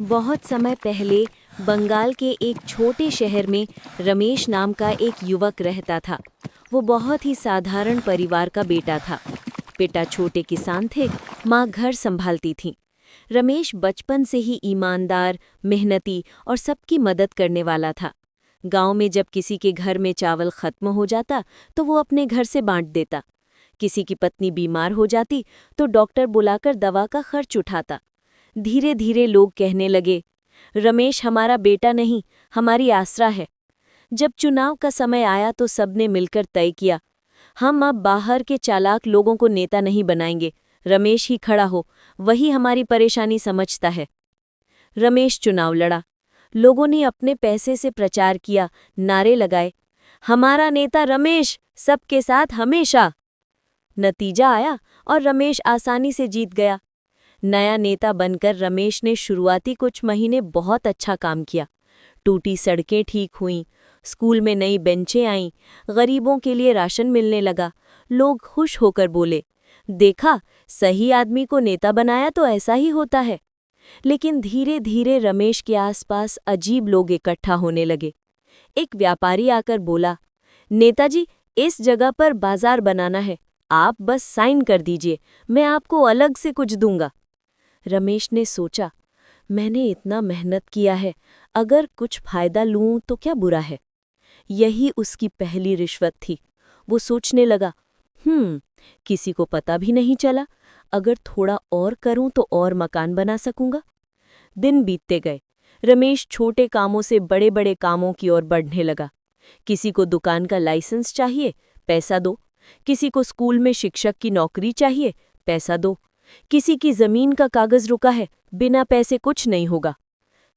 बहुत समय पहले बंगाल के एक छोटे शहर में रमेश नाम का एक युवक रहता था। वो बहुत ही साधारण परिवार का बेटा था। पिता छोटे किसान थे, माँ घर संभालती थी। रमेश बचपन से ही ईमानदार, मेहनती और सबकी मदद करने वाला था। गांव में जब किसी के घर में चावल खत्म हो जाता तो वो अपने घर से बांट देता। किसी की पत्नी बीमार हो जाती तो डॉक्टर बुलाकर दवा का खर्च उठाता। धीरे धीरे लोग कहने लगे, रमेश हमारा बेटा नहीं, हमारी आसरा है। जब चुनाव का समय आया तो सबने मिलकर तय किया, हम अब बाहर के चालाक लोगों को नेता नहीं बनाएंगे, रमेश ही खड़ा हो, वही हमारी परेशानी समझता है। रमेश चुनाव लड़ा। लोगों ने अपने पैसे से प्रचार किया, नारे लगाए, हमारा नेता रमेश, सबके साथ हमेशा। नतीजा आया और रमेश आसानी से जीत गया। नया नेता बनकर रमेश ने शुरुआती कुछ महीने बहुत अच्छा काम किया। टूटी सड़कें ठीक हुईं, स्कूल में नई बेंचें आईं, गरीबों के लिए राशन मिलने लगा। लोग खुश होकर बोले, देखा, सही आदमी को नेता बनाया तो ऐसा ही होता है। लेकिन धीरे धीरे रमेश के आसपास अजीब लोग इकट्ठा होने लगे। एक व्यापारी आकर बोला, नेताजी, इस जगह पर बाजार बनाना है, आप बस साइन कर दीजिए, मैं आपको अलग से कुछ दूंगा। रमेश ने सोचा, मैंने इतना मेहनत किया है, अगर कुछ फायदा लूं तो क्या बुरा है। यही उसकी पहली रिश्वत थी। वो सोचने लगा, किसी को पता भी नहीं चला, अगर थोड़ा और करूं तो और मकान बना सकूंगा। दिन बीतते गए। रमेश छोटे कामों से बड़े बड़े कामों की ओर बढ़ने लगा। किसी को दुकान का लाइसेंस चाहिए, पैसा दो। किसी को स्कूल में शिक्षक की नौकरी चाहिए, पैसा दो। किसी की जमीन का कागज रुका है, बिना पैसे कुछ नहीं होगा।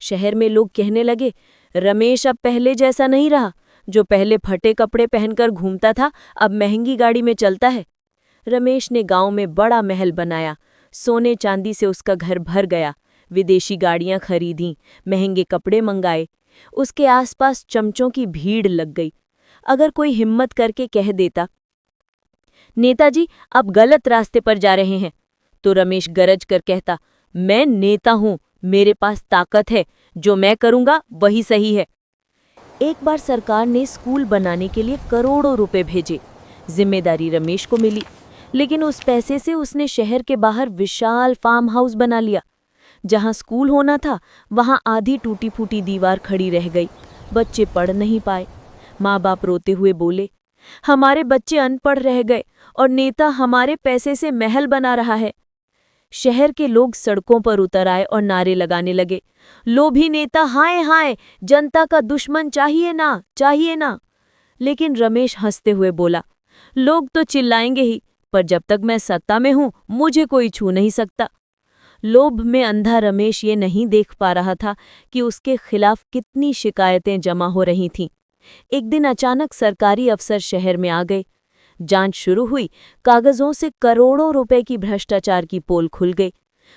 शहर में लोग कहने लगे, रमेश अब पहले जैसा नहीं रहा, जो पहले फटे कपड़े पहनकर घूमता था अब महंगी गाड़ी में चलता है। रमेश ने गांव में बड़ा महल बनाया, सोने चांदी से उसका घर भर गया। विदेशी गाड़ियां खरीदी, महंगे कपड़े मंगाए। उसके आसपास चमचों की भीड़ लग गई। अगर कोई हिम्मत करके कह देता, नेताजी आप गलत रास्ते पर जा रहे हैं, तो रमेश गरज कर कहता, मैं नेता हूं, मेरे पास ताकत है, जो मैं करूंगा वही सही है। एक बार सरकार ने स्कूल बनाने के लिए करोड़ों रुपए भेजे। जिम्मेदारी रमेश को मिली, लेकिन उस पैसे से उसने शहर के बाहर विशाल फार्म हाउस बना लिया। जहां स्कूल होना था वहां आधी टूटी फूटी दीवार खड़ी रह गई। बच्चे पढ़ नहीं पाए। माँ बाप रोते हुए बोले, हमारे बच्चे अनपढ़ रह गए और नेता हमारे पैसे से महल बना रहा है। शहर के लोग सड़कों पर उतर आए और नारे लगाने लगे, लोभी नेता हाय हाय, जनता का दुश्मन चाहिए ना, चाहिए ना। लेकिन रमेश हंसते हुए बोला, लोग तो चिल्लाएंगे ही, पर जब तक मैं सत्ता में हूं मुझे कोई छू नहीं सकता। लोभ में अंधा रमेश ये नहीं देख पा रहा था कि उसके खिलाफ कितनी शिकायतें जमा हो रही थीं। एक दिन अचानक सरकारी अफसर शहर में आ गए। जांच शुरू हुई, कागजों से करोड़ों रुपए की भ्रष्टाचार की पोल खुल गई।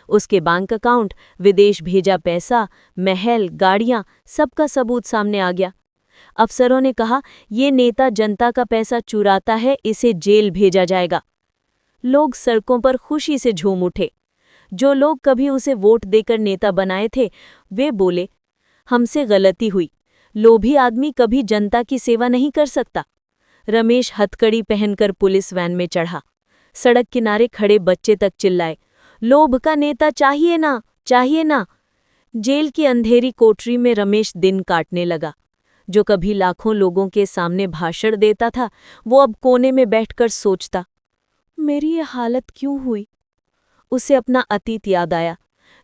उसके बैंक अकाउंट, विदेश भेजा पैसा, महल, गाड़ियां, सबका सबूत सामने आ गया। अफसरों ने कहा, ये नेता जनता का पैसा चुराता है, इसे जेल भेजा जाएगा। लोग सड़कों पर खुशी से झूम उठे। जो लोग कभी उसे वोट देकर नेता बनाए थे, वे बोले, हमसे गलती हुई, लोभी आदमी कभी जनता की सेवा नहीं कर सकता। रमेश हथकड़ी पहनकर पुलिस वैन में चढ़ा। सड़क किनारे खड़े बच्चे तक चिल्लाए, लोभ का नेता चाहिए ना, चाहिए ना। जेल की अंधेरी कोठरी में रमेश दिन काटने लगा। जो कभी लाखों लोगों के सामने भाषण देता था, वो अब कोने में बैठकर सोचता, मेरी ये हालत क्यों हुई। उसे अपना अतीत याद आया।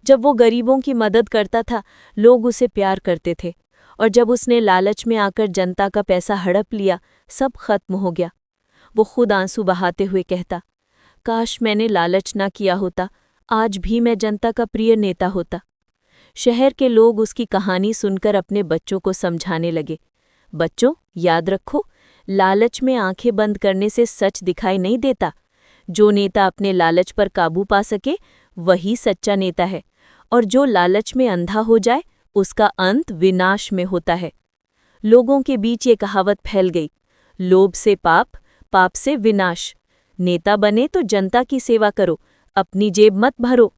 जब वो गरीबों की मदद करता था, लोग उसे प्यार करते थे, और जब उसने लालच में आकर जनता का पैसा हड़प लिया, सब खत्म हो गया। वो खुद आंसू बहाते हुए कहता, काश मैंने लालच ना किया होता, आज भी मैं जनता का प्रिय नेता होता। शहर के लोग उसकी कहानी सुनकर अपने बच्चों को समझाने लगे, बच्चों याद रखो, लालच में आंखें बंद करने से सच दिखाई नहीं देता। जो नेता अपने लालच पर काबू पा सके वही सच्चा नेता है, और जो लालच में अंधा हो जाए उसका अंत विनाश में होता है। लोगों के बीच ये कहावत फैल गई, लोभ से पाप, पाप से विनाश। नेता बने तो जनता की सेवा करो, अपनी जेब मत भरो।